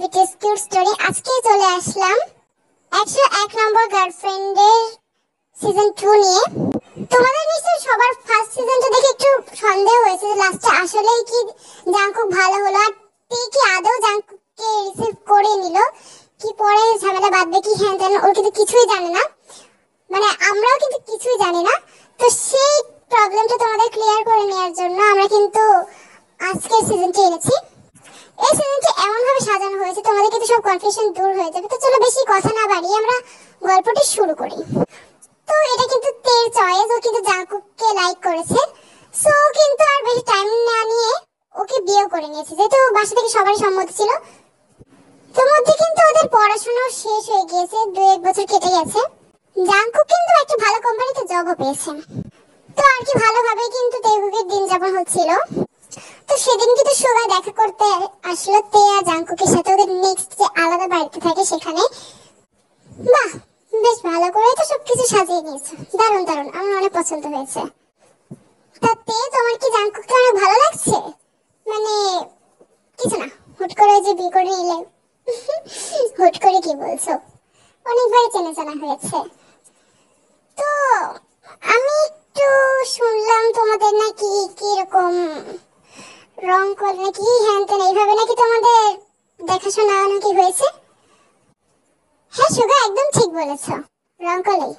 BTS cute story আজকে চলে আসলাম 101 নম্বর গার্লফ্রেন্ডের সিজন 2 নিয়ে। তোমাদের নিশ্চয়ই সবার ফার্স্ট সিজনটা দেখে একটু সন্দেহ হয়েছে যে লাস্টে আসলেই কি জাংকুক ভালো হলো, আর তে কি আদৌ জাংকুককে রিসিভ করে নিল, কি পরে ঝামেলা বাঁধবে, কি হ্যান ত্যান, ওর কিন্তু কিছুই জানে না, মানে আমরাও কিন্তু কিছুই জানি না। তো সেই প্রবলেমটা তোমাদের ক্লিয়ার করে নেওয়ার জন্য আমরা কিন্তু আজকের সিজনটা এনেছি। এই সিজনটি এমন ভাবে সাজানো হয়েছে তোমাদের কিন্তু সব কনফিউশন দূর হয়ে যাবে। তো চলো বেশি কথা না বাড়িয়ে আমরা গল্পটি শুরু করি। তো এটা কিন্তু তের চয়েস, ও কিন্তু জাংকুককে লাইক করেছে, সো কিন্তু আর বেশি টাইম না নিয়ে ওকে বিয়ে করে নিয়েছে, যেহেতু বাসা থেকে সবারই সম্মতি ছিল। তোর মধ্যে কিন্তু ওদের পড়াশোনা শেষ হয়ে গিয়েছে, 2-1 বছর কেটে গেছে। জাংকুক কিন্তু একটা ভালো কোম্পানিতে জবও পেয়েছে। তো আর কি ভালোভাবে কিন্তু তেগুকের দিন যাপন হচ্ছিল। তো সেদিন কিন্তু সুগা দেখা করতে আসলো তে আর জাংকুকের সাথে, ওদের নেক্সট যে আলাদা বাড়িতে থাকে সেখানে। বাহ, বেশ ভালো করে তো সবকিছু সাজিয়ে নিয়েছে, দারুণ দারুণ, আমার অনেক পছন্দ হয়েছে। তা তে, তোমার কি জাংকুককে অনেক ভালো লাগছে? মানে কিছু না, হুট করে যে বিয়ে করে নিলে হুট করে কি বলছো, অনেকবার চেনা জানা হয়েছে। তো আমি একটু শুনলাম তোমাদের নাকি কিরকম রং কল নাকি হ্যান ত্যান, এইভাবে নাকি তোমাদের দেখাশোনা নাকি হয়েছে। হ্যাঁ সুগা, একদম ঠিক বলেছ, রং কলেই।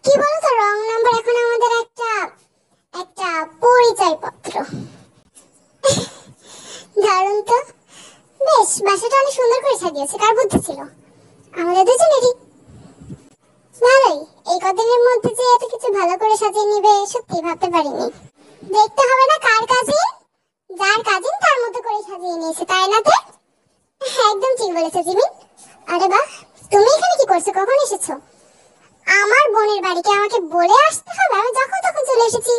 কি বলতো, রং নাম্বার এখন আমাদের একটা একটা পরিচয় পত্র। দারুণ তো, বেশ বাসাটা অনেক সুন্দর করে সাজিয়েছে, কার বুদ্ধি ছিল? আমাদের দুজনেরই। ভালোই, এই কদিনের মধ্যে যে এত কিছু ভালো করে সাজিয়ে নিবে সত্যি ভাবতে পারিনি। দেখতে হবে না কার কাজিন, যার কাজিন তার মতো করে সাজিয়ে নিয়েছে, তাই না? তে একদম ঠিক বলেছো জিমিন। আরে বাহ, তুমি এখানে কি করছো, কখন এসেছো? আমার বোনের বাড়িতে আমাকে বলে আসতে হবে, আমি যখন তখন চলে এসেছি।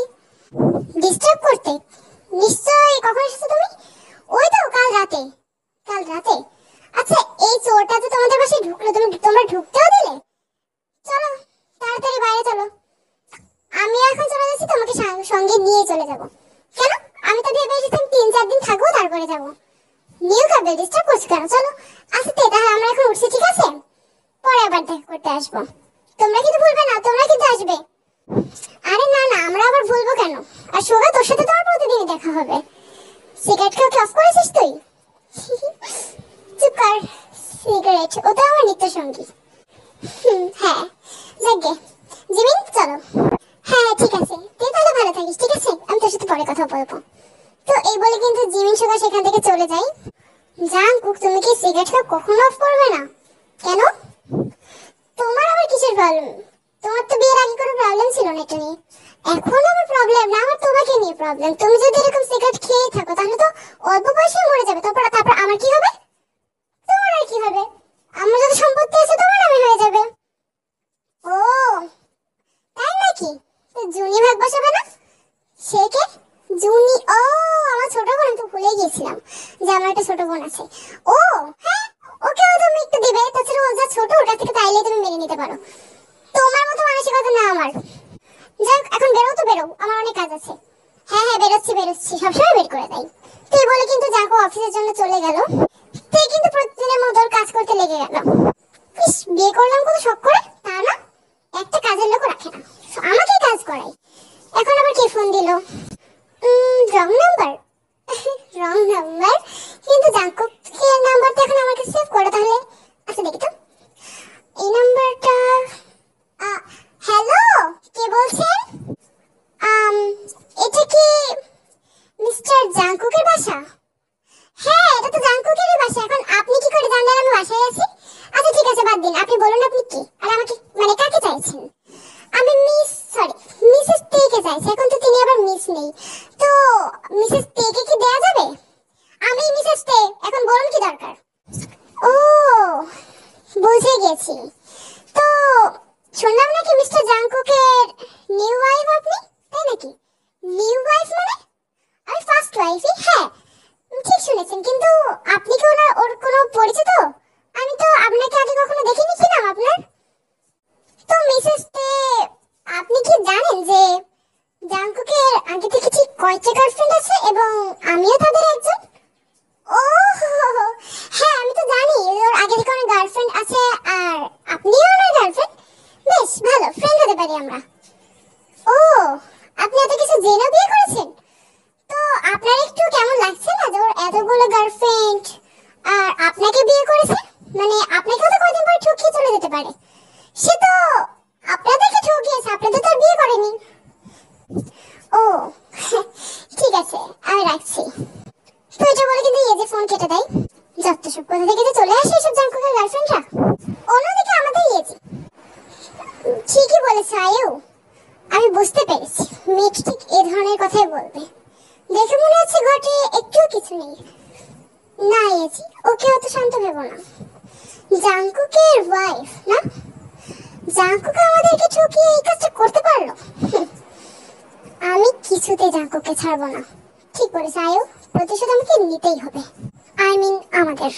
ডিস্টার্ব করতে? নিশ্চয়ই। কখন এসেছো তুমি? ওই তো কাল রাতে। কাল রাতে? আচ্ছা, এই চোরটা যে তোমাদের বাসায় ঢুকলো, তোমরা ঢুকতেও দিলে? চলো তাড়াতাড়ি বাইরে চলো, আমি এখন চলে যাচ্ছি, তোমাকে সঙ্গে নিয়ে চলে যাব। কেন? আমি তো ভেবে এসেছিলাম 3-4 দিন থাকবো তারপরে যাব। নিউ কাপল ডিস্টার্ব করছি কেন? চলো। আচ্ছা তাহলে আমরা এখন উঠছি, ঠিক আছে? পরে আবার দেখা করতে আসবো। তোমরা কিন্তু ভুলবে না, তোমরা কিন্তু আসবে। আরে না না, আমরা আবার ভুলবো কেন? আর সুগা, তোর সাথে তোমার প্রতিদিনই দেখা হবে। সিগারেট খাওয়া অফ করেছিস তুই? চুপ কর, সিগারেট ও তো আমার নিত্য সঙ্গী। হ্যাঁ যাকে জিমিন, চলো। হ্যাঁ ঠিক আছে, তুই তাহলে ভালো থাকিস, ঠিক আছে? আমি তোর সাথে পরে কথা বলবো। তো এই বলে কিন্তু জিমিন সুগা সেখান থেকে চলে যায়। জাংকুক, তুমি কি সিগারেট খাওয়া কখনো অফ করবে না? কেন? তোমার আবার কিসের প্রবলেম? তোমার তো বিয়ের আগে কোনো প্রবলেম ছিল না এটা নিয়ে। এখন আমার প্রবলেম না, আমার তোমাকে নিয়ে প্রবলেম। তুমি যদি এরকম সিগারেট খেয়ে থাকো তাহলে তো অল্প বয়সে মরে যাবে। তারপর আমার কি হবে? তোমার আর কি হবে? আমার যত সম্পত্তি আছে তোমার নামে হয়ে যাবে। ও তাই নাকি? তো জুনি ভাগ বসাবে না? সে কে? জুনি? ও আমার ছোট বোন, আমি তো ভুলে গিয়েছিলাম যে আমার একটা ছোট বোন আছে। ও হ্যাঁ, ওকেও তুমি একটু দিবে, তাছাড়া ও যা ছোট ওটা থেকে তাইলে তুমি মেনে নিতে পারো। তোমার মতো মানসিকতা না আমার। যাই হোক, এখন বেরো তো বেরো, আমার অনেক কাজ আছে। হ্যাঁ হ্যাঁ বেরোচ্ছি বেরোচ্ছি, সবসময় বের করে দেয়। তুই বলে কিন্তু জাকো অফিসের জন্য চলে গেল। তুই কিন্তু প্রতিদিনের মতো ওর কাজ করতে লেগে গেল। ইস, বিয়ে করলাম কত শখ করে, তা না? একটা কাজের লোক রাখে না, আমাকে কাজ করাই। এখন আবার কে ফোন দিল? Wrong number. Wrong number? কিন্তু জাকোর নাম্বারটা এখন আমার কাছে সেভ করো তাহলে। আচ্ছা দেখি তো এই নাম্বারটা। হ্যালো, কে বলছেন? এটা কি মিস্টার জাংকুকের বাসা? হ্যাঁ এটা তো জাংকুকেরই বাসা। এখন আপনি কি করে জানলেন আমি বাসায় আছি? আচ্ছা ঠিক আছে, বাদ দিন, আপনি বলুন আপনি কে, আর আমাকে মানে কাকে চাইছেন? আমি মিসেস তেকে চাইছি। এখন তো তিনি আবার মিস নেই, তো মিসেস তেকে কি দেয়া যাবে? আমি মিসেস তে, এখন বলুন কি দরকার? ও বুঝে গেছি। তো শুনলাম নাকি মিস্টার জাংকুকের নিউ ওয়াইফ আপনি, তাই নাকি? নিউ ওয়াইফ মানে? আমি ফার্স্ট ওয়াইফই। হ্যাঁ ঠিক শুনেছেন, কিন্তু আপনি কি ওর কোনো পরিচিত? আমি তো আপনাকে আগে কখনো দেখিনি। কি নাম আপনার? তো মিসেস তে, আপনি কি জানেন যে জাংকুকের আগে থেকে ঠিক কয়টা গার্লফ্রেন্ড আছে এবং আমিও তাদের একজন? ও হ্যাঁ আমি তো জানি ঘটেছে ঘটে, একটু কিছু নেই। না এজি, ওকে অত শান্ত ভেবো না। জাংকুকের ওয়াইফ না, জাংকুক আমাদেরকে ঠকিয়ে এই কাজটা করতে পারলো। আমি কিছুতে জাংকুককে ছাড়বো না। ঠিক বলেছে আয়ু, প্রতিশোধ আমাকে নিতেই হবে। আই মিন আমাদের।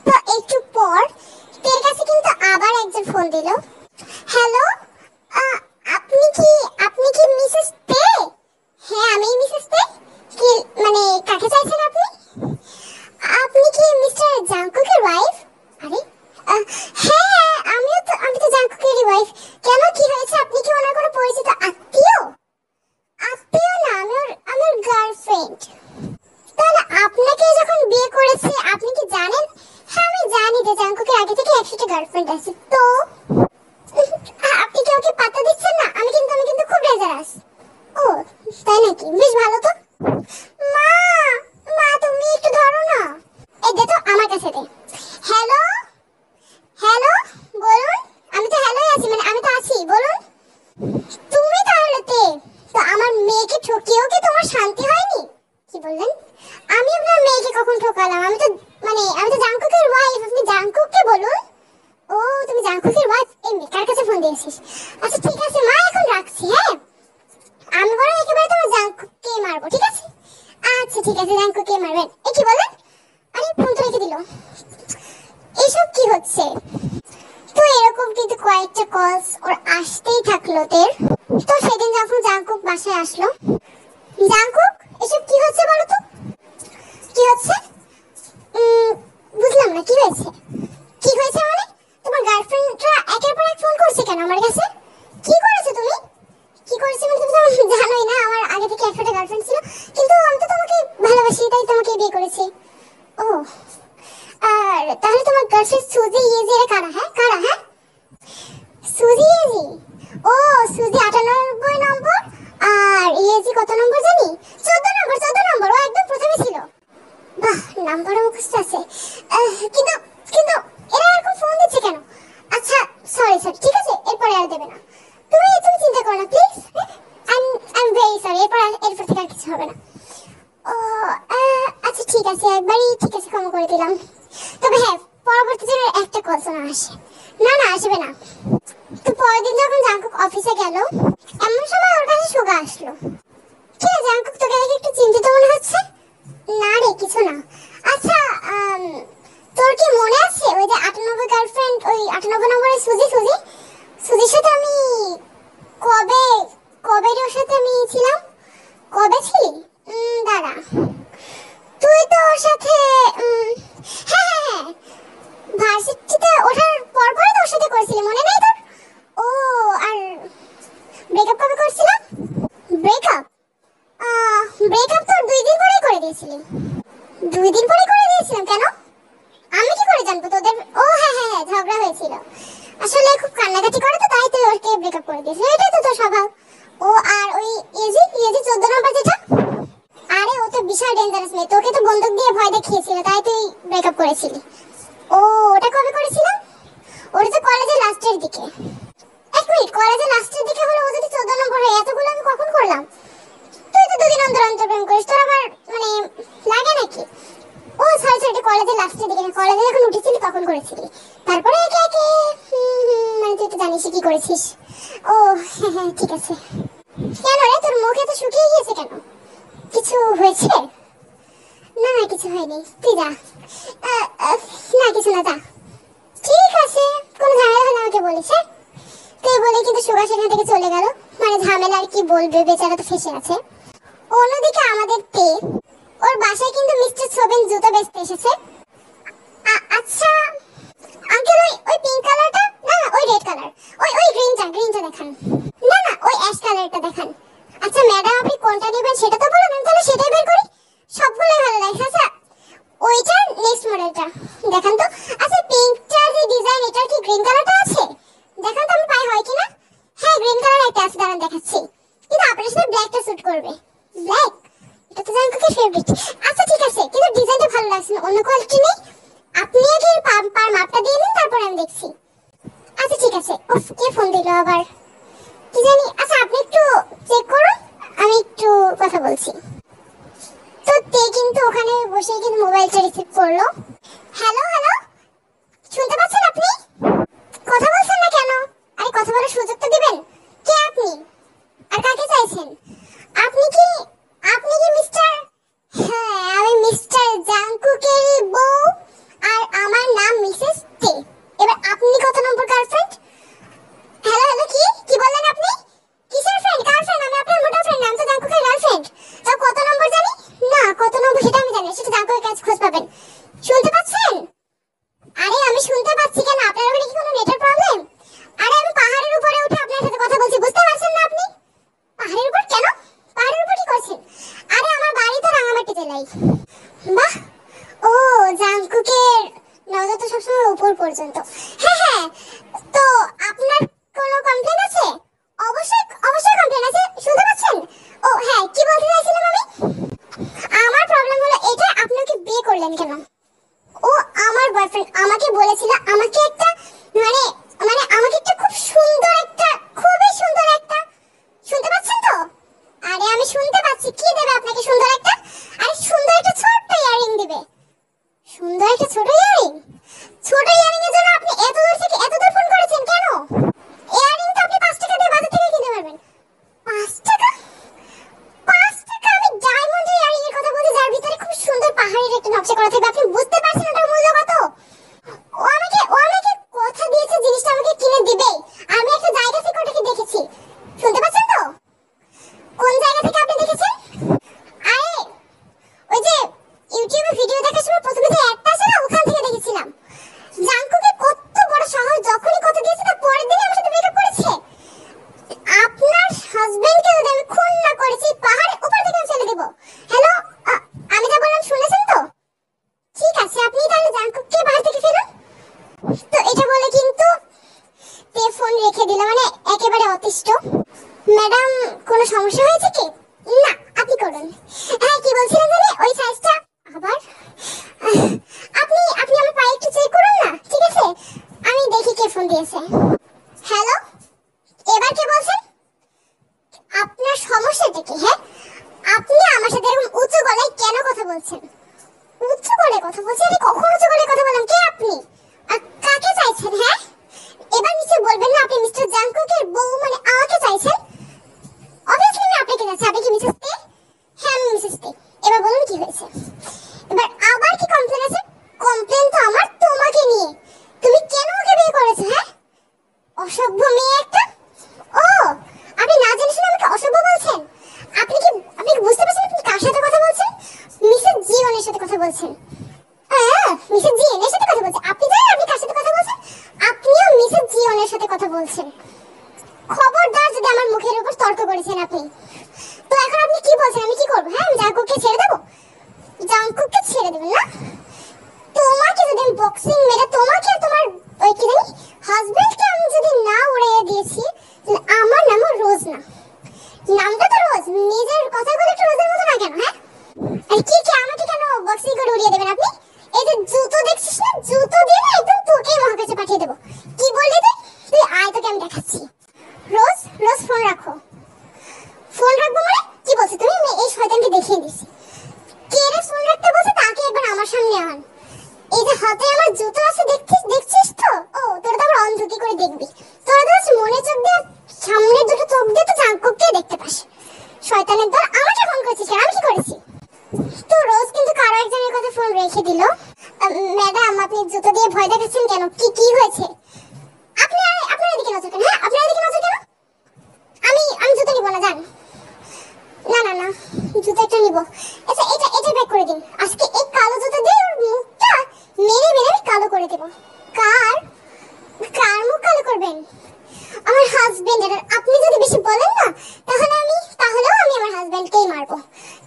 তো একটু পর তের কাছে কিন্তু আবার একজন ফোন দিল। হ্যালো, আপনি কি মিসেস তে? হ্যাঁ আমি মিসেস তে। কি মানে কাকে চাইছেন আপনি? আপনি কি মিস্টার জাংকুকের ওয়াইফ? আরে হ্যাঁ আমি তো জাংকুকের ওয়াইফ। কেন, কি হয়েছে? আপনি কি ওনার কোনো পরিচিত আত্মীয়? আত্মীয় না, আমি ওর গার্লফ্রেন্ড। তাহলে আপনাকে যখন বিয়ে করেছে আপনি কি জানেন? হ্যাঁ আমি জানি যে জাংকুকের আগে থেকে 100টা গার্লফ্রেন্ড আছে। তো আপনি কি ওকে পাত্তা দিচ্ছেন না? আমি কিন্তু খুব ডেঞ্জারাস। ও তাই নাকি, বেশ ভালো তো। মা মা তুমি একটু ধরো না। এই দে তো, আমার কাছে দে। হ্যালো হ্যালো, বলুন। আমি তো হ্যালোই আছি, মানে আমি তো আছি, বলুন। তুমি তাহলে তে? তো আমার মেয়েকে ঠকিয়েও কি তোমার শান্তি হয়নি? কি বললেন? আমি আপনার মেয়েকে কখন ঠকালাম? আমি তো জাংকুকের ওয়াইফ। আপনি জাংকুককে বলুন। ও তুমি জাংকুকের ওয়াইফ। এই মেয়ে কার কাছে ফোন দিয়েছিস? আচ্ছা ঠিক আছে মা, এখন রাখছি। হ্যাঁ আমি বরং একেবারে তোমার জাংকুককে মারবো, ঠিক আছে? আচ্ছা ঠিক আছে, জাংকুককে মারবেন। এ কি বলেন? আরে ফোন তো রেখে দিল। এসব কি হচ্ছে? তো এরকম কিন্তু কয়েকটা কলস ওর আসতেই থাকলো তের। তো সেদিন যখন জাংকুক বাসায় আসলো, জাংকুক এসব কি হচ্ছে বলো তো? কি হচ্ছে? বুঝলাম না, কি হয়েছে? কি হয়েছে মানে? তোমার গার্লফ্রেন্ডরা একের পর এক ফোন করছে কেন আমার কাছে? কি করেছো তুমি? কি করেছে মানে তুমি তো জানোই না, আমার আগে থেকে 100টা গার্লফ্রেন্ড ছিল, কিন্তু আমি তো তোমাকে ভালোবাসি তাই তোমাকে বিয়ে করেছি। ও আর তাহলে তোমার গার্লফ্রেন্ড সুজি ইয়েজি এরা কারা? হ্যাঁ কারা? হ্যাঁ সুজি ইয়েজি, ও সুজি 98 নম্বর, আর ইয়েজি কত নম্বর জানি? 14 নম্বর। ও একদম প্রথমে ছিল। বাহ, নাম্বারও মুখস্থ আছে। কিন্তু কিন্তু এরা এরকম ফোন দিচ্ছে কেন? আচ্ছা সরি ঠিক আছে, এরপরে আর দেবে না। তুমি চিন্তা করো না please. I am very sorry, এরপর থেকে আর কিছু হবে না। ও আচ্ছা ঠিক আছে, একবারই ঠিক আছে, ক্ষমা করে দিলাম। তবে হ্যাঁ, পরবর্তী যেন একটা কল না আসে। না আসবে না। তো পরের দিন যখন জাংকুক অফিসে গেল, এমন সময় ওর কাছে সুগা আসলো। কি রে জাংকুক, তোকে দেখে একটু চিন্তিত মনে হচ্ছে? না রে কিছু না। আচ্ছা তোর কি মনে আছে ওই যে 98 গার্লফ্রেন্ড, ওই 98 নম্বরের সুজির সাথে আমি কবে কবে ওর সাথে আমি ছিলাম? কবে ছিলি? দাঁড়া, তুই তো ওর সাথে হ্যাঁ ভার্সিটিতে ওঠার পর পরে তো ওর সাথে করেছিলি, মনে নেই তোর? ও আর ব্রেকআপ কবে করছিলাম? ব্রেকআপ ব্রেকআপ তো 2 দিন পরেই করে দিয়েছিলি। 2 দিন পরে করে দিয়েছিলাম কেন? আমি কি করে জানবো তোদের? ও হ্যাঁ ঝগড়া হয়েছিল। আসলে খুব কান্নাকাটি করে তো, তাই তুই ওকে ব্রেকআপ করে দিয়েছিস। এটাই তো তোর স্বভাব। ও আর ওই ইয়েজি 14 নম্বর যেটা, আরে ও তো বিশাল ডেঞ্জারাস মেয়ে, তোকে তো বন্দুক দিয়ে ভয় দেখিয়েছিল, তাই তুই ব্রেকআপ করেছিলি। ও ওটা কবে করেছিলাম? ওটা তো কলেজের লাস্টের দিকে। এক মিনিট, কলেজের লাস্টের দিকে হলো ও যদি 14 নম্বর হয়, এতগুলো আমি কখন করলাম? তুই তো 2 দিন অন্তর প্রেম করিস, তোর আবার মানে লাগে নাকি? ও সরি এটা কলেজের লাস্টের দিকে না, কলেজে যখন উঠেছিলি তখন করেছিলি। তারপরে একে একে মানে তুই তো জানিস কি করেছিস। ও হ্যাঁ ঠিক আছে। কেন রে, তোর মুখ এত শুকিয়ে গিয়েছে কেন? কিছু হয়েছে? না কিছু হয়নি, তুই যা। না কিছু না, যা। ঠিক আছে, কোনো ঝামেলা হলে আমাকে বলিস। হ্যাঁ তুই বলে কিন্তু সুগা সেখান থেকে চলে গেল। মানে ঝামেলা আর কি বলবে, বেচারা তো ফেসে আছে। অন্যদিকে আমাদের তে, ওর বাসায় কিন্তু মিস্টার সোবেন জুতো বেচতে এসেছে। আচ্ছা আঙ্কেল, ওই পিঙ্ক কালারটা না, ওই রেড কালার, ওই গ্রিনটা দেখান। না ওই অ্যাশ কালারটা দেখান। আচ্ছা ম্যাডাম আপনি কোনটা নেবেন সেটা তো বলুন, আমি তাহলে সেটাই বের করি। সবগুলোই ভালো লাগে। আচ্ছা ওইটা নেক্সট মডেলটা দেখান তো। আচ্ছা পিঙ্কটা যে ডিজাইন, এটার কি গ্রিন কালারটা আছে? দেখান তো, আমি পাই হয় কিনা। হ্যাঁ গ্রিন কালার একটা আছে, দাঁড়ান দেখাচ্ছি। কিন্তু আপনার সাথে ব্ল্যাকটা স্যুট করবে। ব্ল্যাক এটা তো জাঙ্কুকের ফেভারিট। আচ্ছা ঠিক আছে, কিন্তু ডিজাইনটা ভালো লাগছে না, অন্য কোয়ালিটি নেই? আপনি আগে পার মাপটা দিয়ে নিন, তারপর আমি দেখছি। আচ্ছা ঠিক আছে। উফ, কে ফোন দিল আবার, কি জানি। আচ্ছা আপনি একটু চেক করুন, আমি একটু কথা বলছি। তো এখানে বসে কিন্তু মোবাইলটা রিসিভ করলো। হ্যালো হ্যালো, শুনতে পাচ্ছেন আপনি? কথা বলছেন না কেন? আরে কথা বলার সুযোগ তো দিবেন। কে আপনি আর কাকে চাইছেন? আপনি কি মিস্টার? হ্যাঁ, আমি মিস্টার জাংকুকেরই বউ আর আমার নাম মিসেস তে। এবার আপনি কত নম্বর গার্লফ্রেন্ড? হ্যালো হ্যালো, কি বললেন আপনি? কিসের ফ্রেন্ড? কার ফ্রেন্ড? আমি আপনার মোটা ফ্রেন্ড, আমি তো জাংকুকের গার্লফ্রেন্ড। তো কত নম্বর জানি না, কত নম্বর সেটা আমি জানি, সেটা জাংকুকের কাছে খোঁজ পাবেন। শুনতে পাচ্ছেন? আরে আমি শুনতে পাচ্ছি কেন? আপনার ওখানে কি কোনো নেটের প্রবলেম? আরে আমি পাহাড়ের উপরে উঠে আপনার সাথে কথা বলছি, বুঝতে পারছেন না আপনি? পাহাড়ের উপর কেন? পাহাড়ের উপর কি করছেন? আরে আমার বাড়ি তো রাঙামাটি জেলায়। বাহ, ও জাংকুকের নজর তো সবসময় উপর পর্যন্ত। হ্যাঁ হ্যাঁ, তো আপনার কোনো কমপ্লেন আছে? অবশ্যই অবশ্যই কমপ্লেন আছে। শুনতে পাচ্ছেন? ও হ্যাঁ, কি বলতে চাইছিলাম আমি? আমার প্রবলেম হলো এটা, আপনি ওকে বিয়ে করলেন কেন? ও আমার বয়ফ্রেন্ড। আমাকে বলেছিল আমাকে একটা মানে মানে আমাকে একটা খুব সুন্দর একটা, খুবই সুন্দর একটা, শুনতে পাচ্ছেন তো? আরে আমি শুনতে পাচ্ছি। কি দেবে আপনাকে সুন্দর একটা? আরে সুন্দর একটা ছোট্ট ইয়ারিং দিবে। সুন্দর একটা ছোট ইয়ারিং? ছোট ইয়ারিং এর জন্য আপনি এত দূর থেকে এত দূর ফোন করেছেন কেন? ইয়ারিং তো আপনি 5 টাকা দিয়ে বাজার থেকে কিনতে পারবেন। 5 টাকা? 5 টাকা? আমি ডায়মন্ড ইয়ারিং এর কথা বলছি, যার ভিতরে খুব সুন্দর পাহাড়ের একটা নকশা করা থাকবে। আপনি বুঝতে পারছেন ওটার মূল্য কত? ও আমাকে কথা দিয়েছে জিনিসটা আমাকে কিনে দিবে। আমি একটা জায়গা থেকে ওটাকে দেখেছি। শুনতে পাচ্ছেন তো? কোন জায়গা থেকে আপনি দেখেছেন? আরে ওই যে ইউটিউবে ভিডিও দেখার সময় প্রথমে যে অ্যাডটা আসে না, ওখান থেকে দেখেছিলাম। জাংকুকে কত বড় সাহস, যখনই কথা দিয়েছে তার পরের দিনই আমার সাথে ব্রেকআপ করেছে। আপনার হাজবেন্ডকে যদি আমি খুন না করেছি, পাহাড়ের উপর থেকে আমি ফেলে দেব। হ্যালো, আমি যা বললাম শুনেছেন তো? ঠিক আছে, আপনি তাহলে জাংকুককে পাহাড় থেকে ফেলুন। তো এটা বলে কিন্তু তে ফোন রেখে দিল, মানে একেবারে অতিষ্ঠ। ম্যাডাম, কোনো সমস্যা হয়েছে কি? না, আপনি করুন। হ্যাঁ, কি বলছিলেন জানি? ওই সাইজটা আবার আপনি আপনি আমার পায়ে একটু চেক করুন না, ঠিক আছে? আমি দেখি কে ফোন দিয়েছে। হ্যালো, এবার কে বলছেন? আপনার সমস্যাটা কি? হ্যাঁ, আপনি আমার সাথে এরকম উঁচু গলায় কেন কথা বলছেন? উঁচু গলায় কথা বলছি? আমি কখন উঁচু গলায় কথা বললাম? কে আপনি আর কাকে চাইছেন? হ্যাঁ, এবার নিশ্চয় বলবেন না আপনি মিস্টার জাংকুকের বউ, মানে আমাকে চাইছেন। অবভিয়াসলি আমি আপনাকে চাইছি। আপনি কি মিসেস তে? হ্যাঁ, আমি মিসেস তে। এবার বলুন কি হয়েছে? এবার আবার কি কমপ্লেন আছে? কমপ্লেন তো আমার তোমাকে নিয়ে। তুমি কেন ওকে বিয়ে করেছো? হ্যাঁ, অসভ্য মেয়ে একটা। ও, আপনি না জেনে শুনে আমাকে অসভ্য বলছেন? আপনি কি বুঝতে পারছেন আপনি কার সাথে কথা বলছেন? মিসেস জিওনের সাথে কথা বলছেন। হ্যাঁ, মিসেস জিওনের সাথে কথা বলছেন। আপনি জানেন আপনি কার সাথে কথা বলছেন? আপনিও মিসেস জিওনের সাথে কথা বলছেন। খবরদার যদি আমার মুখের উপর তর্ক করেছেন আপনি। তো এখন আপনি কি বলছেন? আমি কি করব? হ্যাঁ, আমি জাংকুককে ছেড়ে দেব? জাংকুককে ছেড়ে দেবেন না? তোমাকে যদি আমি বক্সিং মেরে তোমাকে আর তোমার ওই কি জানি হাজবেন্ডকে আমি যদি না উড়িয়ে দিয়েছি, তাহলে আমার নামও রোজ না। নামটা তো রোজ, নিজের কথাগুলো একটু রোজের মতো না কেন? হ্যাঁ, আর কি আমাকে কেন বক্সিং করে উড়িয়ে দেবেন আপনি? এই যে জুতো দেখছিস না, জুতো দিয়ে না একদম তোকে মহাকাশে পাঠিয়ে দেবো। কি বললি তুই আয়, তোকে আমি দেখাচ্ছি। রোজ রোজ ফোন রাখো। ফোন রাখবো মানে কি বলছো তুমি? আমি এই শয়তানকে দেখিয়ে দিছি। কে রে ফোন রাখতে বলছে? তাকে একবার আমার সামনে আন। এই যে হাতে আমার জুতো আছে, দেখছিস তো? ও, তোরা তো আবার অন্ধ কি করে দেখবি? তোরা তো মনে চোখ দিয়ে, সামনের দুটো চোখ দিয়ে তো জাংকুককে দেখতে পাস। শয়তানের দল, আমাকে ফোন করছিস কেন? আমি কি করেছি? তো রোজ কিন্তু কারো একজনের কথা ফোন রেখে দিল। ম্যাডাম, আপনি জুতো দিয়ে ভয় দেখাচ্ছেন কেন? কি হয়েছে? আপনার এদিকে নজর কেন? হ্যাঁ, আপনার এদিকে নজর কেন? আমি জুতো নিব না, যান। না, জুতো একটা নিব। আচ্ছা, এটা ব্যাক করে দিন। আজকে এই কালো জুতো দিয়ে ওর মুখটা মেরে আমি কালো করে দেব। কার মুখ কালো করবেন? আমার হাজবেন্ডের। আপনি যদি বেশি বলেন না, তাহলেও আমি আমার হাজবেন্ডকেই মারবো।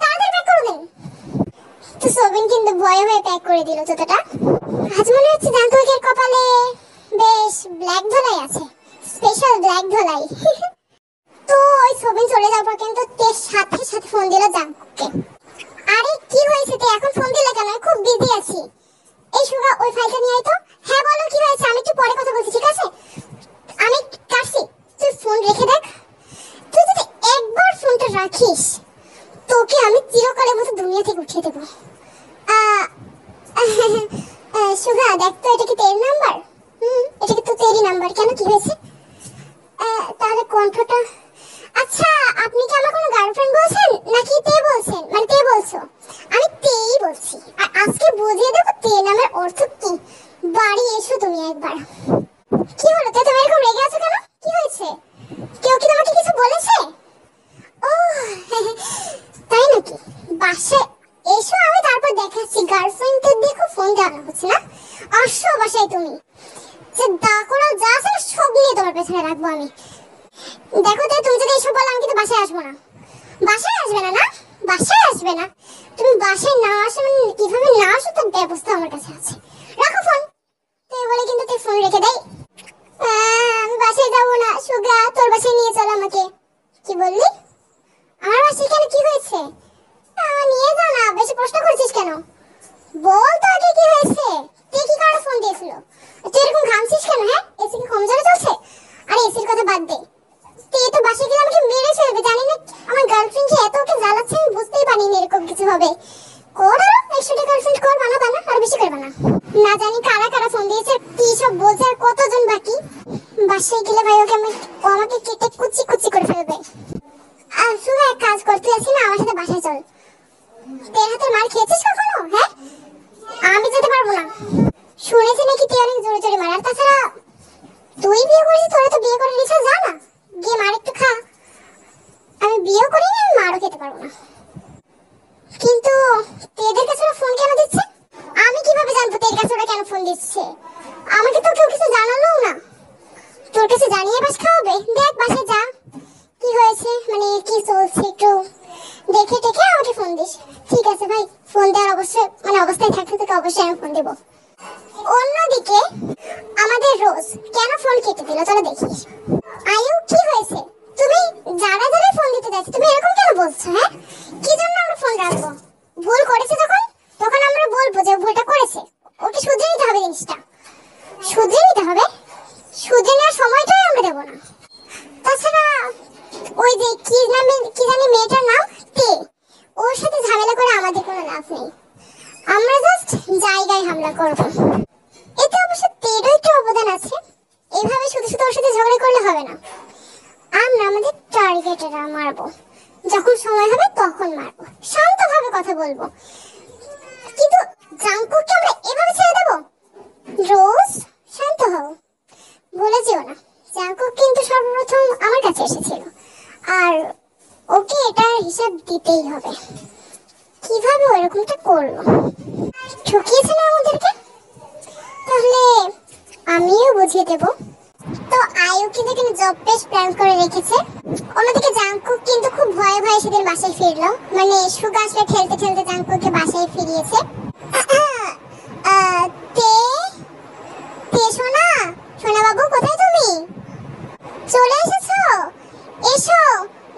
তাড়াতাড়ি ব্যাক করে দিন। তো সোবিন কিন্তু ভয়ে প্যাক করে দিল জুতোটা। আজ মনে হচ্ছে জাংকুকের কপালে বেশ ব্ল্যাক ধলাই আছে, স্পেশাল ব্ল্যাক ধলাই। তো ওই সোবিন চলে যাওয়ার পর কিন্তু সাথে ফোন দিল জাংকুককে। আরে কি হয়েছে? এখন ফোন দিলে কেন? খুব বিজি আছি। এই সুগা, ওই ফাইলটা নিয়ে আয় তো। হ্যাঁ বলো, কি হয়েছে? আমি একটু পরে কথা বলছি, ঠিক আছে? আমি কাটছি, তুই ফোন রেখে দেখ। তুই যদি একবার ফোনটা রাখিস, তোকে আমি চিরকালের মতো দুনিয়া থেকে উঠিয়ে দেবো। বাসায় এসো, আমি তারপর দেখাচ্ছি। গার্লফ্রেন্ডকে দেখো ফোন দেওয়া হচ্ছে না, আসো বাসায় তুমি। যে দাঁড়ানো যা আছে সব নিয়ে তোমার পেছনে রাখবো আমি। দেখো তো, তুমি যদি এসব বলো আমি কিন্তু বাসায় আসবো না। বাসায় আসবে না? না বাসায় আসবে না? তুমি বাসায় না আসে মানে কিভাবে না আসো তার ব্যবস্থা আমার কাছে আছে। রাখো ফোন। তুই বলে কিন্তু তুই ফোন রেখে দেয়। আমি বাসায় যাবো না সুগা, তোর বাসায় নিয়ে চল আমাকে। কি বললি? আমার বাসায় কেন, কি হয়েছে? নিয়ে যা না, বেশি প্রশ্ন করছিস কেন? বল তো আগে কি হয়েছে, তুই কি কারণে ফোন দিয়েছিল? তুই এরকম ঘামছিস কেন? হ্যাঁ, এসি কি কম জোরে চলছে? আরে এসির কথা বাদ দে, তুই তো বাসায় গেলে আমাকে মেরে ফেলবে। জানি না আমার গার্লফ্রেন্ড যে এত ওকে জ্বালাচ্ছে, আমি বুঝতেই পারিনি এরকম কিছু হবে। কর আরো 100টা গার্লফ্রেন্ড কর, বানা আর বেশি করে বানা। না জানি কারা কারা ফোন দিয়েছে, কি সব বলছে, আর কতজন বাকি। বাসায় গেলে ভাই ওকে ও আমাকে কেটে কুচি কুচি করে ফেলবে। আর শুধু এক কাজ কর, তুই আসি না আমার সাথে বাসায় চল। তোর হাতে মার খেয়েছিস কখনো? হ্যাঁ, আমি যেতে পারবো না। শুনেছি নাকি তুই অনেক জোরে জোরে মার। আর তাছাড়া তুই বিয়ে করেছিস, তোরা তো বিয়ে করে নিয়েছিস, যা না গিয়ে মার একটু খা। আমি বিয়েও করিনি, আমি মারও খেতে পারবো না। কিন্তু তোদের কাছে ওরা ফোন কেন দিচ্ছে? আমি কিভাবে জানবো তোর কাছে ওরা কেন ফোন দিচ্ছে? আমাকে তো কেউ কিছু জানালো না। তোর কাছে জানিয়ে বাস খাওয়াবে? দেখ বাসায় যা, কি হয়েছে মানে কি চলছে একটু দেখে টেকে আমাকে ফোন দিস। ঠিক আছে ভাই, ফোন দেওয়ার অবশ্যই মানে অবস্থায় থাকতে তোকে অবশ্যই আমি ফোন দেবো। অন্যদিকে আমাদের রোজ কেন ফোন কেটে দিল চলো দেখিস। আয়ু কি হয়েছে? তুমি যারা যারা ফোন দিতে যাচ্ছে তুমি এরকম কেন বলছো? হ্যাঁ, কি জন্য আমরা ফোন রাখবো? ভুল করেছে যখন তখন আমরা বলবো যে ভুলটা করেছে, ওকে শুধরে নিতে হবে। জিনিসটা শুধরে নিতে হবে, শুধরে নেওয়ার সময়টাই আমরা দেবো না। তাছাড়া ওই যে কি নামে কি জানি মেয়েটার নাম তে, ওর সাথে ঝামেলা করে আমাদের কোনো লাভ নেই। আমরা জাস্ট জায়গায় হামলা করব। এতে অবশ্য তেরও একটু অবদান আছে। এইভাবে শুধু শুধু ওর সাথে ঝগড়া করলে হবে না। আমরা আমাদের টার্গেটেরা মারবো, যখন সময় হবে তখন মারবো, শান্তভাবে কথা বলবো। কিন্তু জাঙ্কুককে আমরা এভাবে ছেড়ে দেবো? রোজ শান্ত হও, ভুলে যেও না জাঙ্কুক কিন্তু সর্বপ্রথম আমার কাছে এসেছিল, আর ওকে এটার হিসাব দিতেই হবে। কিভাবে ওরকমটা করলো? ঠকিয়েছে না আমাদেরকে? তাহলে আমিও বুঝিয়ে দেব। তো আয়ু কিন্তু এখানে জব পেশ প্ল্যান করে রেখেছে। অন্যদিকে জাঙ্কুক কিন্তু খুব ভয়ে ভয়ে সেদিন বাসায় ফিরলো, মানে সুগা আসলে ঠেলতে ঠেলতে জাঙ্কুককে বাসায় ফিরিয়েছে। তে তে সোনা, সোনা বাবু কোথায় তুমি? চলে এসেছো? এসো,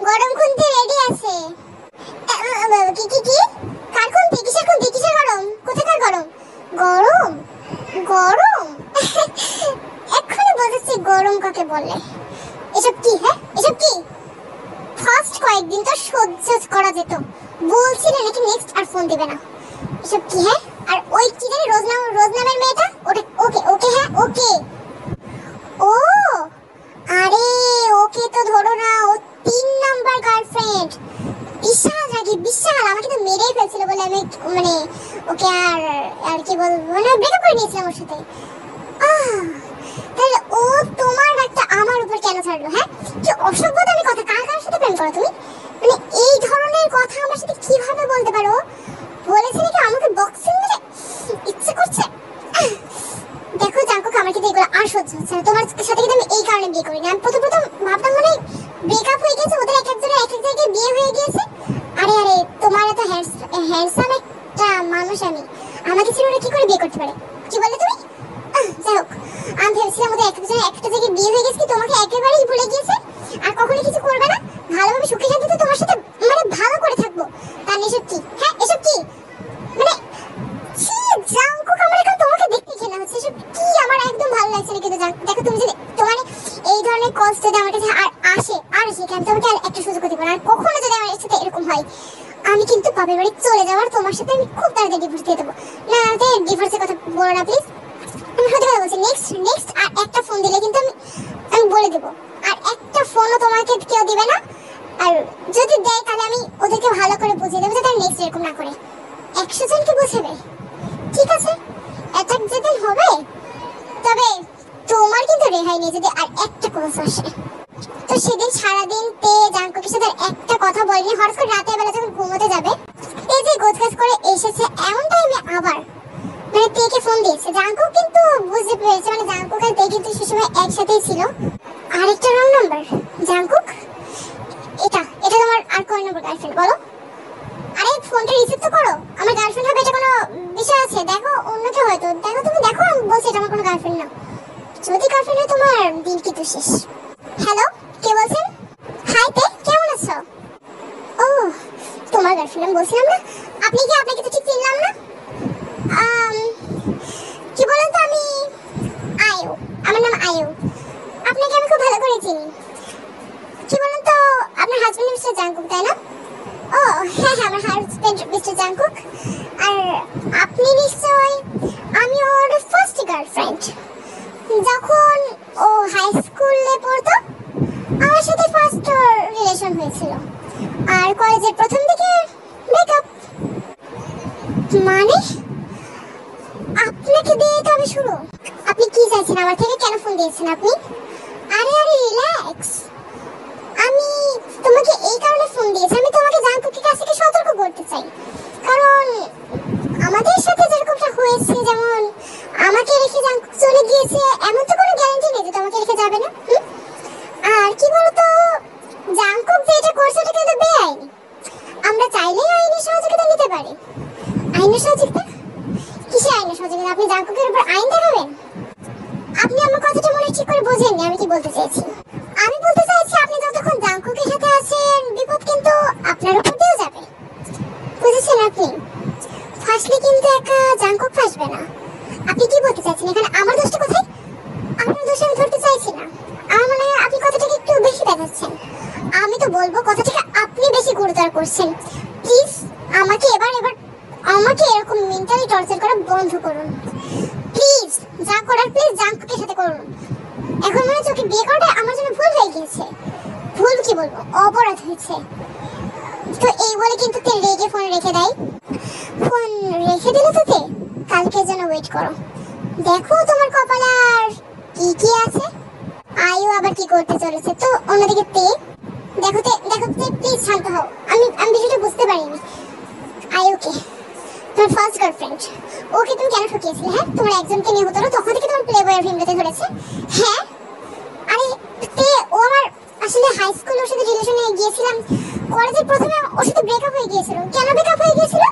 গরম খুন্তি রেডি আছে। কি কি কি? কার খুন্তি? কিসের খুন্তি? কিসের গরম? কোথাকার গরম? গরম গরম এক্ষুনি বলতেছি গরম কাকে বলে। এসব কি? হ্যাঁ, এসব কি? ফার্স্ট কয়েকদিন তো সহ্য করা যেত, বলছিলে নাকি নেক্সট আর ফোন দিবে না। এসব কি? হ্যাঁ, আর ওই কি জানি রোজ নামের মেয়েটা, ওটা ওকে ওকে হ্যাঁ ওকে। ও আরে ওকে তো ধরো না, ও 3 নাম্বার গার্লফ্রেন্ড। বিশাল রাগী, বিশাল, আমাকে তো মেরেই ফেলছিল বলে আমি মানে ওকে আর কি বলবো মানে ব্রেকআপ করে নিয়েছিলাম ওর সাথে। তাহলে ও তোমার একটা আমার উপর কেন ছাড়লো? হ্যাঁ, কি অসভ্যতামি কথা, কার কার সাথে প্রেম করো তুমি? মানে এই ধরনের কথা আমার সাথে কিভাবে বলতে পারো? বলেছে নাকি আমাকে বক্সিং মেরে ইচ্ছে করছে? দেখো জাঙ্কুক, আমার কিন্তু এগুলো আর সহ্য হচ্ছে না। তোমার সাথে কিন্তু আমি এই কারণে বিয়ে করিনি। আমি প্রথম ভাবতাম মানে ব্রেকআপ হয়ে গেছে, ওদের এক একজনের এক এক জায়গায় বিয়ে হয়ে গিয়েছে। আরে আরে তোমার এত হ্যান্ডসাম একটা মানুষ আমি, আমাকে ছিল ওরা কি করে বিয়ে করতে পারে? কি বলে তুমি? যাই হোক, আমি ভেবেছিলাম ওদের এক একজনের একটা জায়গায় বিয়ে হয়ে গেছে, কি তোমাকে একেবারেই ভুলে গিয়েছে আর কখনো কিছু করবে না, ভালোভাবে সুখে শান্তিতে তোমার সাথে মানে ভালো করে থাকবো। তার এসব কি? হ্যাঁ, এসব কি মানে জাঙ্কুক, আমার এখন তোমাকে দেখতে ঘৃণা হচ্ছে। এসব কি? আমার একদম ভালো লাগছে না। কিন্তু দেখো, তুমি যদি তোমার এই ধরনের কষ্ট যদি আমার কাছে আর আসে কেন, তোমাকে আর একটা সুযোগ দিবো না। আর কখনো যদি আমার সাথে এরকম হয়, আমি কিন্তু বাপের বাড়ি চলে যাওয়ার তোমার সাথে আমি খুব তাড়াতাড়ি ডিভোর্স দিয়ে দেবো। না ডিভোর্সের কথা বলো না প্লিজ। আমি সত্যি কথা বলছি, নেক্সট আর একটা ফোন দিলে কিন্তু আমি বলে দেবো, আর একটা ফোনও তোমাকে কেউ দিবে না। আর যদি দেয় তাহলে আমি ওদেরকে ভালো করে বুঝিয়ে দেবো যাতে নেক্সট এরকম না করে। 100 জনকে বোঝাবে, ঠিক আছে? অ্যাটাক যেদিন হবে, তবে তোমার কিন্তু রেহাই নেই যদি আর একটা ক্লোজ আসে। তো সেদিন সারাদিন তে জাঙ্কুকের সাথে একটা কথা বলিনি, হঠাৎ করে রাতের বেলা যখন ঘুমোতে যাবে, এই যে ছিল। আরেকটা রং নাম্বার জাঙ্কুক, এটা এটা তোমার আর কয় নম্বর গার্লফ্রেন্ড বলো? আরে ফোনটা রিসিভ তো করো, আমার গার্লফ্রেন্ড হবে এটা কোনো বিষয় আছে? দেখো অন্য কেউ হয়তো, দেখো তুমি দেখো, আমি বলছি এটা আমার কোনো গার্লফ্রেন্ড না। যদি গার্লফ্রেন্ড হয় তোমার দিন কিন্তু শেষ। হ্যালো, কে বলছেন? হাই তে, কেমন আছো? ও তোমার গার্লফ্রেন্ড আমি বলছিলাম না। আপনি কি, আপনাকে তো ঠিক চিনলাম না। কি বলেন তো, আমি আয়ু, আমার নাম আয়ু। আপনাকে আমি খুব ভালো করে চিনি। কি বলেন তো, আপনার হাজবেন্ড মিস্টার জাঙ্কুক তাই না? ও হ্যাঁ হ্যাঁ, আমার হাজবেন্ড মিস্টার জাঙ্কুক। আর আপনি নিশ্চয়, আমি ওর ফার্স্ট গার্লফ্রেন্ড। যখন ও হাই স্কুলে পড়তো আমার সাথে ফার্স্ট রিলেশন হয়েছিল, আর কলেজের প্রথম দিকে ব্রেকআপ। মানে আপনাকে দিয়ে তো আমি শুরু। আপনি কি চাইছেন আমার থেকে, কেন ফোন দিয়েছেন আপনি? আরে আরে রিল্যাক্স, আমি তোমাকে এই কারণে ফোন দিয়েছি, আমি তোমাকে জাঙ্কুকের কাছ থেকে সতর্ক করতে চাই। কারণ আমাদের সাথে যেরকমটা হয়েছে, যেমন আমাকে রেখে জাঙ্কুক চলে গিয়েছে, এমন তো কোনো গ্যারান্টি নেই যে তোমাকে রেখে যাবে না। আর কি বলতো, জাঙ্কুক যে এটা করছে এটা কিন্তু বেআইনি। আমরা চাইলেই আইনের সহযোগিতা নিতে পারি। আইনের সহযোগিতা? কিসের আইনের সহযোগিতা? আপনি জাঙ্কুকের উপর আইন দেখাবেন? আপনি আমার কথাটা মনে ঠিক করে বোঝেননি আমি কি বলতে চাইছি। আমি বলতে চাইছি, আপনি যতক্ষণ জাঙ্কুকের সাথে আছেন বিপদ কিন্তু আপনার উপর দিয়েও যাবে, বুঝেছেন? আপনি ফাঁসলে কিন্তু একা জাঙ্কুক ফাঁসবে না। আপনি কি বলতে চাইছেন এখানে? আমার দোষটা কোথায়? আপনার দোষ আমি ধরতে চাইছি না। আমার মনে হয় আপনি কথাটাকে একটু বেশি দেখাচ্ছেন। আমি তো বলবো কথাটাকে আপনি বেশি গুরুতর করছেন। প্লিজ আমাকে এবার আমাকে এরকম মেন্টালি টর্চার করা বন্ধ করুন প্লিজ। যা করার প্লিজ জাঙ্কুকের সাথে করুন। এখন মনে হচ্ছে ওকে বিয়ে করাটা আমার জন্য ভুল হয়ে গিয়েছে। ভুল কি বলবো, অপরাধ হয়েছে। তো এই বলে কিন্তু তে রেগে ফোন রেখে দেয়। ফোন রেখে দিলে তো তে কালকের জন্য ওয়েট করো, দেখো তোমার কপালে আর কি কি আছে। আয়ু আবার কি করতে চলেছে। তো অন্যদিকে তে, দেখো তে প্লিজ শান্ত হও। আমি বিষয়টা বুঝতে পারিনি। আয়ুকে, তোমার ফার্স্ট গার্লফ্রেন্ড, ওকে তুমি কেন ঠকিয়েছিলে? হ্যাঁ, তোমার একজনকে নিয়ে হতো না, তখন থেকে তোমার প্লে বয়ের ভিমটাতে ধরেছে। হ্যাঁ আরে তে, ও আমার আসলে হাই স্কুলে ওর সাথে রিলেশনে গিয়েছিলাম, কলেজের প্রথমে ওর সাথে ব্রেকআপ হয়ে গিয়েছিল। কেন ব্রেকআপ হয়ে গিয়েছিল?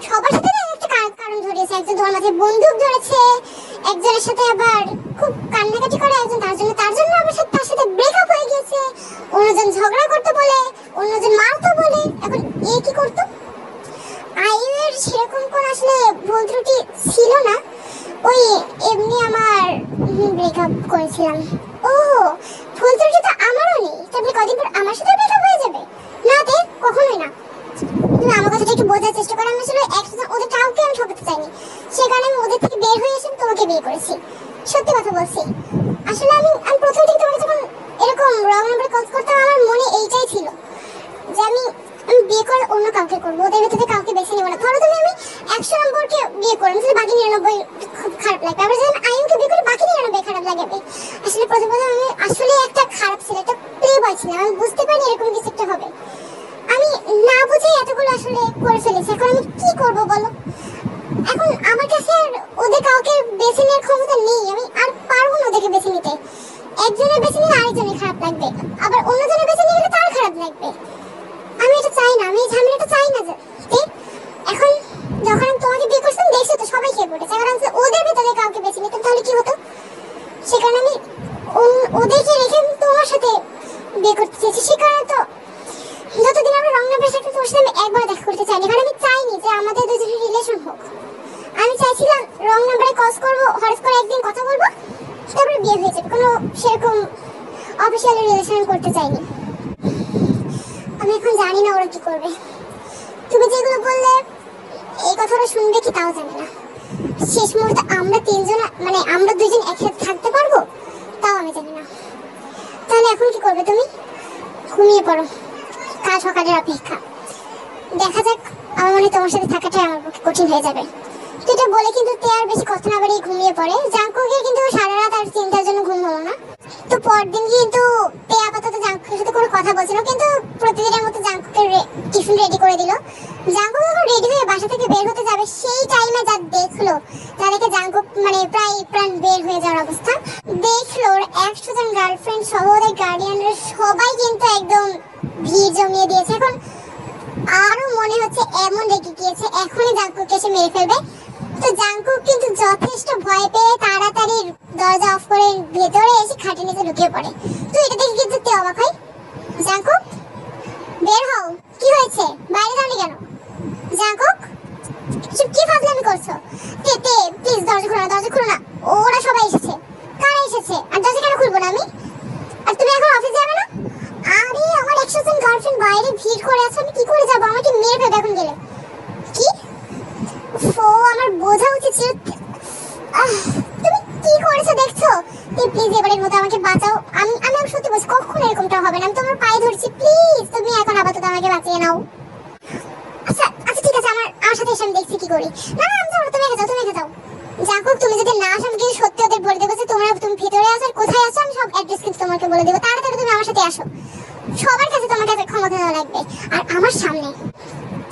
সবার সাথে একটা কারণ ধরিয়েছে। একজন তোমার মাথায় বন্দুক ধরেছে, একজনের সাথে আবার খুব কান্নাকাটি করে একজন, তার জন্য আবার তার সাথে ব্রেকআপ হয়ে গিয়েছে। অন্যজন ঝগড়া করতে বলে, অন্যজন মারতে বলে। এখন এ কি করতো? আইনের সেরকম কোন আসলে ভুল ত্রুটি ছিল না, ওই এমনি আমার ব্রেকআপ করেছিলাম। ও ভুল ত্রুটি তো আমারও নেই, তাহলে কদিন পর আমার সাথে ব্রেকআপ হয়ে যাবে? না তে, কখনোই না। তুমি আমার কথাটা একটু বোঝার চেষ্টা করো। আমি আসলে একসাথে ওদের কাউকে আমি ঠকাতে চাইনি, সে কারণে আমি ওদের থেকে বের হয়ে এসে তোমাকে বিয়ে করেছি। সত্যি কথা বলছি। আসলে আমি প্রথম দিন তোমাকে যখন এরকম রং নাম্বার কল করতাম, আমার মনে এইটাই ছিল যে আমি বিয়ে করে অন্য কাউকে করবো, ওদের ভিতরে কাউকে বেছে নেবো না। ধরো তুমি আমি 100 নম্বরকে বিয়ে করলাম, তাহলে বাকি 99 খুব খারাপ লাগবে। আবার যখন আয়ুকে বিয়ে করে বাকি 99 খারাপ লাগবে। আসলে প্রথম আমি আসলে একটা খারাপ ছিল, একটা প্লে বয় ছিলাম। আমি বুঝতে পারিনি এরকম কিছু একটা হবে। আমি না বুঝে এতগুলো আসলে করে ফেলেছি। এখন আমি কি করব বলো? এখন আমার কাছে আর ওদের কাউকে বেছে নেওয়ার ক্ষমতা নেই। আমি আর পারবো না ওদেরকে বেছে নিতে। একজনের বেছে নিলে আরেকজনের খারাপ লাগবে, আবার অন্যজনের বেছে নিলে তার খারাপ লাগবে। আমি এটা চাই না, আমি এই ঝামেলাটা চাই না। এখন যখন আমি তোমাকে বিয়ে করছিলাম দেখছো তো সবাই খেয়ে পড়েছে। এখন আমি ওদের ভিতরে কাউকে বেছে নিতাম তাহলে কি হতো? সে কারণে আমি ওদেরকে রেখে তোমার সাথে বিয়ে করতে চেয়েছি। সে কারণে তো যতদিন আমরা রং নাম্বার সাথে তোমার সাথে আমি একবার দেখা করতে চাইনি, কারণ আমি চাইনি যে আমাদের দুজনের রিলেশন হোক। আমি চাইছিলাম রং নাম্বারে কল করবো, হঠাৎ করে একদিন কথা বলবো, তারপরে বিয়ে হয়ে যাবে। কোনো সেরকম অফিসিয়াল রিলেশন করতে চাইনি। আমি এখন জানি না ওরা কি করবে। তুমি যেগুলো বললে এই কথাটা শুনবে কি তাও জানি না। শেষ মুহূর্তে আমরা তিনজন, মানে আমরা দুজন একসাথে থাকতে পারবো তাও আমি জানি না। তাহলে এখন কি করবে তুমি? ঘুমিয়ে পড়ো, কাল সকালের অপেক্ষা। দেখা যাক, আমার মনে হয় তোমার সাথে থাকাটাই আমার পক্ষে কঠিন হয়ে যাবে। এটা বলে কিন্তু তে আর বেশি কথা না বাড়িয়ে ঘুমিয়ে পড়ে। জাঙ্কুকে কিন্তু সারা রাত আর চিন্তার জন্য ঘুম হলো না। তো পরদিন কিন্তু তে আপাতত জাঙ্কুকের সাথে কোনো কথা বলছিল, কিন্তু প্রতিদিনের মতো জাঙ্কুকের টিফিন রেডি করে দিল। জাঙ্কুক যখন রেডি হয়ে বাসা থেকে বের হতে যাবে সেই টাইমে যা দেখলো, তা দেখে জাঙ্কুক মানে প্রায় প্রাণ বের হয়ে যাওয়ার অবস্থা। দেখলো ওর 100 জন গার্লফ্রেন্ড সহ ওদের গার্ডিয়ানরা সবাই কিন্তু একদম ভিড় জমিয়ে দিয়েছে। এখন আরো মনে হচ্ছে এমন রেগে গিয়েছে এখনই জাঙ্কুককে এসে মেরে ফেলবে। তো জাঙ্কুক কিন্তু যথেষ্ট ভয় পেয়ে তাড়াতাড়ি দরজা অফ করে ভেতরে এসে খাটের নিচে ঢুকে পড়ে। তো এটা দেখে কিন্তু তে অবাক হয়। জাঙ্কুক বের হও, কি হয়েছে, বাইরে যাওনি কেন? জাঙ্কুক চুপ, কি ফাজলামি করছো? তে তে প্লিজ দরজা খোলো না, দরজা খোলো না, ওরা সবাই এসেছে। কারা এসেছে? আর দরজা কেন খুলবো না আমি? আর তুমি এখন অফিস যাবে না? আরে আমার 100 জন গার্লফ্রেন্ড বাইরে ভিড় করে আছে, আমি কি করে যাবো? আমাকে মেরে ফেলবে এখন গেলে। কি ও আমার বোঝা উচিত ছিল। তুমি কি করেছো দেখছো? তুই প্লিজ এবারের মতো আমাকে বাঁচাও। আমি আমি সত্যি বলছি কখনো এরকমটা হবে না। আমি তোমার পায়ে ধরছি, প্লিজ তুমি এখন আপাতত আমাকে বাঁচিয়ে নাও। আচ্ছা আচ্ছা ঠিক আছে, আমার সাথে এসে আমি দেখছি কি করি। না না আমি যাবো, তুমি একা যাও, তুমি একা যাও। জাঙ্কুক তুমি যদি না আসো আমি কিন্তু সত্যি ওদের বলে দেবো যে তুমি ভিতরে আসো আর কোথায় আসো আমি সব অ্যাড্রেস কিন্তু তোমাকে বলে দেবো। তাড়াতাড়ি তুমি আমার সাথে আসো, সবার কাছে তোমার কাছে ক্ষমতা দেওয়া লাগবে আর আমার সামনে।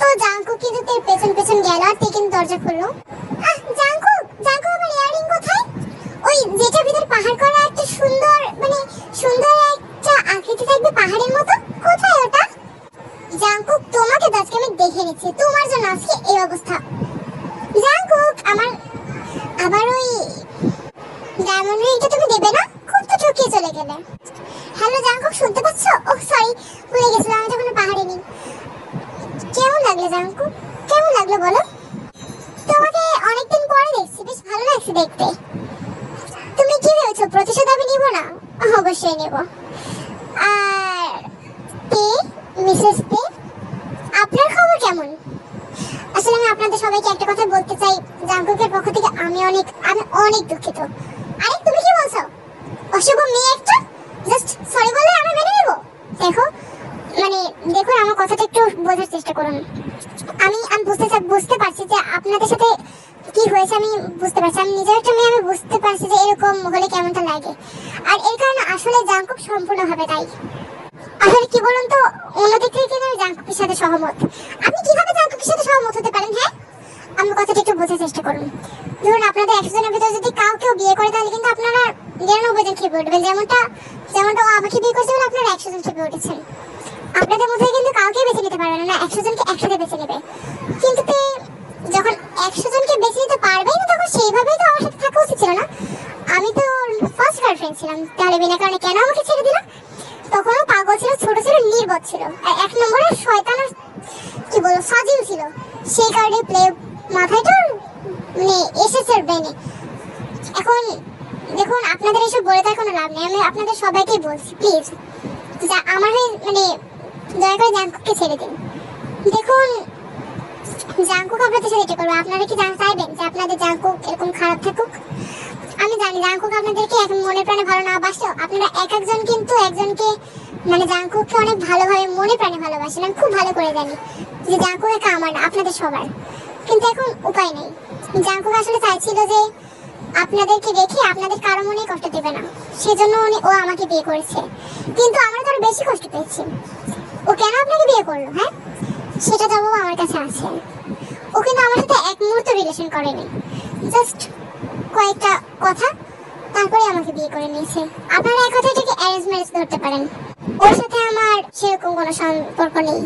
তো জাঙ্কুক কিন্তু তার পেছন পেছন গেল আর তে কিন্তু দরজা খুললো। জাঙ্কুক জাঙ্কুক আমার ইয়ারিং কোথায়? ওই যেটার ভিতর পাহাড় করা একটা সুন্দর মানে সুন্দর একটা আকৃতি থাকবে পাহাড়ের মতো, কোথায় ওটা? জাঙ্কুক তোমাকে আজকে আমি দেখে নিচ্ছি, তোমার জন্য আজকে এই অবস্থা। জাঙ্কুক আবার ওই ডায়মন্ড রিংটা তুমি দেবে না? খুব তো ঠকিয়ে চলে গেলে। হ্যালো জাঙ্কুক শুনতে পাচ্ছ? ওহ সরি, ভুলে গেছিলাম আমি তখন পাহাড়ে নেই। কেমন লাগলো জাঙ্কুক, কেমন লাগলো বলো? তোমাকে অনেকদিন পরে দেখছি, বেশ ভালো লাগছে দেখতে। তুমি কি ভেবেছো প্রতিশোধ আমি নিব না? অবশ্যই নেব। আর তে মিসেস তে আপনার খবর কেমন? আসলে আমি আপনাদের সবাইকে একটা কথা বলতে চাই, জাঙ্কুকের পক্ষ থেকে আমি অনেক দুঃখিত। আরে তুমি কি বলছো? অশুভ মেয়ে একটা, জাস্ট সরি বলে আমি মেনে নেব? দেখো মানে দেখুন আমার কথাটা একটু বোঝার চেষ্টা করুন। আমি বুঝতে পারছি যে আপনাদের সাথে কি হয়েছে, আমি বুঝতে পারছি। আমি নিজের একটা মেয়ে, আমি বুঝতে পারছি যে এরকম হলে কেমনটা লাগে। আর এর কারণে আসলে জাঙ্কুক সম্পূর্ণভাবে তাই। আসলে কি বলুন তো, অন্যদিক থেকে আমি জাঙ্কুকের সাথে সহমত। আপনি কিভাবে জাঙ্কুকের সাথে সহমত হতে পারেন? হ্যাঁ আমার কথাটা একটু বোঝার চেষ্টা করুন। ধরুন আপনাদের 100 জনের ভিতরে যদি কাউকেও বিয়ে করে তাহলে কিন্তু আপনারা 99 জন খেপে উঠবেন। যেমনটা ও আমাকে বিয়ে করছে বলে আপনারা 100 জন খেপে উঠেছেন। আপনাদের মধ্যে কিন্তু কাউকে বেছে নিতে পারবে না, 100 জনকে একসাথে বেছে নেবে। কিন্তু যখন 100 জনকে বেছে নিতে পারবেই না তখন সেইভাবেই তো আমার সাথে থাকা উচিত ছিল না? আমি তো ফার্স্ট গার্লফ্রেন্ড ছিলাম, তাহলে বিনা কারণে কেন আমাকে ছেড়ে দিল? তখনও পাগল ছিল, ছোট ছিল, নির্বোধ ছিল, আর 1 নম্বরে শয়তান কি বলবো ফাজিল ছিল। সেই কারণে প্লে মাথায়টা মানে এসেছে ব্রেনে। এখন দেখুন আপনাদের এসব বলে তার কোনো লাভ নেই। আমি আপনাদের সবাইকে বলছি প্লিজ আমার মানে দয়া করে জাঙ্কুককে ছেড়ে দিন। দেখুন জাঙ্কুক আপনাদের সাথে এটা করবে, আপনারা কি চাইবেন যে আপনাদের জাঙ্কুক এরকম খারাপ থাকুক? আমি জানি জাঙ্কুক আপনাদেরকে এখন মনে প্রাণে ভালো না বাসলেও আপনারা একজন কিন্তু একজনকে মানে জাঙ্কুককে অনেক ভালোভাবে মনে প্রাণে ভালোবাসেন। আমি খুব ভালো করে জানি যে জাঙ্কুক একা আমার না, আপনাদের সবার। কিন্তু এখন উপায় নেই। জাঙ্কুক আসলে চাইছিল যে আপনাদেরকে রেখে আপনাদের কারো মনে কষ্ট দেবে না, সেজন্য ও আমাকে বিয়ে করেছে। কিন্তু আমরা তো আরো বেশি কষ্ট পেয়েছি। ও কেন আপনাকে বিয়ে করলো? হ্যাঁ সেটা জবাব আমার কাছে আছে। ও কিন্তু আমার সাথে এক মুহূর্ত রিলেশন করেনি, জাস্ট কয়েকটা কথা, তারপরে আমাকে বিয়ে করে নিয়েছে। আপনারা এক কথা এটাকে অ্যারেঞ্জ ম্যারেজ ধরতে পারেন। ওর সাথে আমার সেরকম কোনো সম্পর্ক নেই।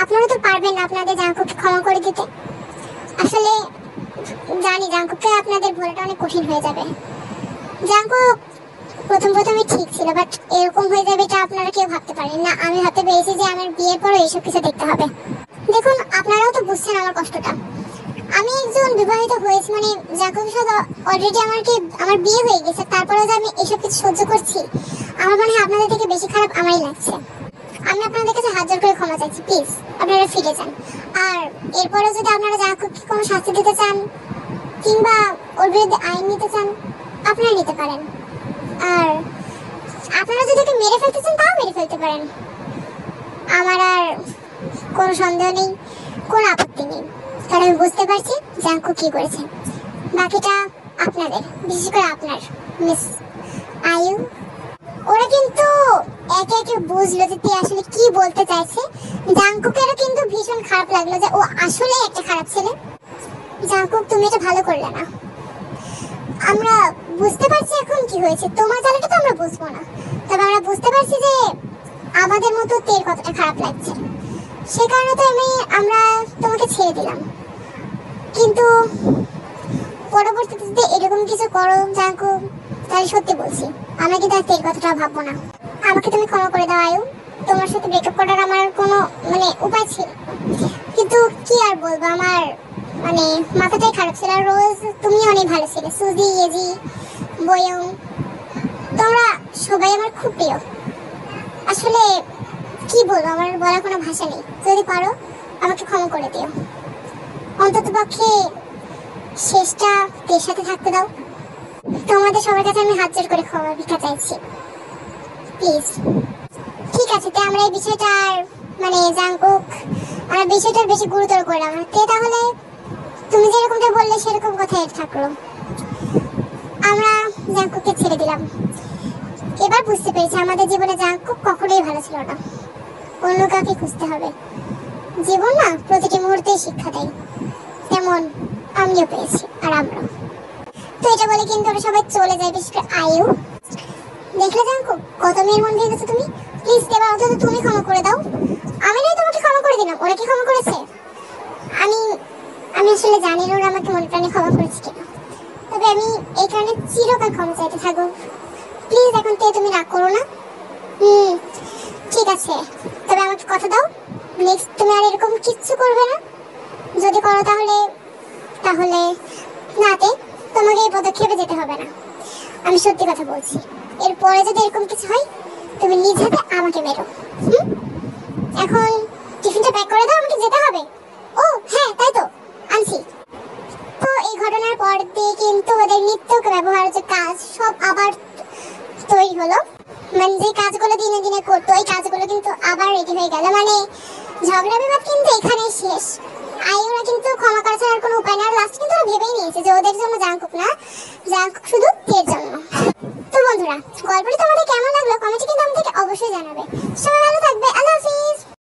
আপনারা তো পারবেন না আপনাদের জাঙ্কুককে ক্ষমা করে দিতে? আসলে জানি জাঙ্কুককে আপনাদের ভোলাটা অনেক কঠিন হয়ে যাবে। জাঙ্কুক প্রথমে ঠিক ছিল, বাট এরকম হয়ে যাবে এটা আপনারা কেউ ভাবতে পারেন না। আমি ভাবতে পেরেছি যে আমার বিয়ের পরে এইসব কিছু দেখতে হবে। দেখুন আপনারাও তো বুঝছেন আমার কষ্টটা। আমি একজন বিবাহিত হয়েছি, মানে জাঙ্কুকের সাথে অলরেডি আমার বিয়ে হয়ে গেছে, তারপরেও যে আমি এসব কিছু সহ্য করছি, আমার মনে হয় আপনাদের থেকে বেশি খারাপ আমারই লাগছে। আমি আপনাদের কাছে হাত জোর করে ক্ষমা চাইছি, প্লিজ আপনারা ফিরে যান। আর এরপরেও যদি আপনারা জাঙ্কুককে কোনো শাস্তি দিতে চান কিংবা ওর বিরুদ্ধে আইন নিতে চান আপনারা নিতে পারেন। আর আপনারা যদি ওকে মেরে ফেলতে চান তাও মেরে ফেলতে পারেন, আমার আর কোনো সন্দেহ নেই, কোনো আপত্তি নেই। কারণ আমি বুঝতে পারছি জাঙ্কুক কি করেছে। বাকিটা আপনাদের, বিশেষ করে আপনার মিস আয়ু। ওরা কিন্তু একে একে বুঝলো যে তুই আসলে কি বলতে চাইছে। জাঙ্কুকেরও কিন্তু ভীষণ খারাপ লাগলো যে ও আসলে একটা খারাপ ছেলে। জাঙ্কুক তুমি এটা ভালো করলে না। আমরা বুঝতে পারছি এখন কি হয়েছে, তোমার জ্বালাটা তো আমরা বুঝবো না, তবে আমরা বুঝতে পারছি যে আমাদের মতো তের কতটা খারাপ লাগছে। সে কারণে তো আমরা তোমাকে ছেড়ে দিলাম। কিন্তু পরবর্তীতে যদি এরকম কিছু করো জাঙ্কু, তাহলে সত্যি বলছি আমরা কিন্তু আর তের কথাটা ভাববো না। আমাকে তুমি ক্ষমা করে দাও আয়ু, তোমার সাথে ব্রেকআপ করার আমার কোনো উপায় ছিল, কিন্তু কি আর বলবো, আমার মাথাটাই খারাপ ছিল। আর রোজ তুমি অনেক ভালো ছিলে, সুজি, এজি, বয়ং, তোমরা সবাই আমার খুব প্রিয়। আসলে কি বলবো, আমার বলার কোনো ভাষা নেই। যদি পারো আমাকে ক্ষমা করে দিও, অন্তত পক্ষে শেষটা তের সাথে থাকতে দাও। তোমাদের সবার কাছে আমি হাত জোড় করে ক্ষমা ভিক্ষা চাইছি, প্লিজ। ঠিক আছে, তে আমরা এই বিষয়টা জাঙ্কুক, আমরা বিষয়টার বেশি গুরুতর করলাম না। তে তাহলে তুমি যেরকমটা বললে সেরকম কথাই থাকলো, আমরা জাঙ্কুককে ছেড়ে দিলাম। এবার বুঝতে পেরেছি আমাদের জীবনে জাঙ্কুক কখনোই ভালো ছিল না, অন্য কাউকে খুঁজতে হবে। জীবন না প্রতিটি মুহূর্তে শিক্ষা দেয়, তেমন আমিও পেয়েছি, আর আমরা তো এটা বলে কিন্তু ওরা সবাই চলে যায়, বিশেষ করে আয়ু। দেখলে জাঙ্কুক কত মেয়ের মন ভেঙেছো তুমি, প্লিজ এবার অন্তত তুমি ক্ষমা করে দাও। আমি নয় তোমাকে ক্ষমা করে দিলাম, ওরা কি ক্ষমা করেছে? আমি আসলে জানি না ওরা আমাকে মনে প্রাণে ক্ষমা করেছে কিনা, তবে আমি এই কারণে চিরকাল ক্ষমা চাইতে থাকবো। প্লিজ এখন তে তুমি রাগ করো না। ঠিক আছে, তবে আমাকে কথা দাও নেক্সট তুমি আর এরকম কিচ্ছু করবে না। যদি করো তাহলে নাতে তোমাকে এই পদক্ষেপে যেতে হবে না। আমি সত্যি কথা বলছি, এরপরে যদি এরকম কিছু হয় তুমি নিজ হাতে আমাকে মেরো। এখন টিফিনটা প্যাক করে দাও, আমাকে যেতে হবে। ও হ্যাঁ, তাই তো, আনছি। তো এই ঘটনার পর দিয়ে কিন্তু ওদের নিত্য ব্যবহার্য কাজ সব আবার তৈরি হলো। যে কাজগুলো দিনে দিনে করতো ওই কাজগুলো কিন্তু আবার রেডি হয়ে গেল। ঝগড়া বিবাদ কিন্তু এখানেই শেষ। আইওরা কিন্তু ক্ষমা করা ছাড়া আর কোনো উপায় না। লাস্ট কিন্তু ওরা ভেবেই নিয়েছে যে ওদের জন্য জাঙ্কুক না, জাঙ্কুক শুধু তের জন্য। তো বন্ধুরা, গল্পটি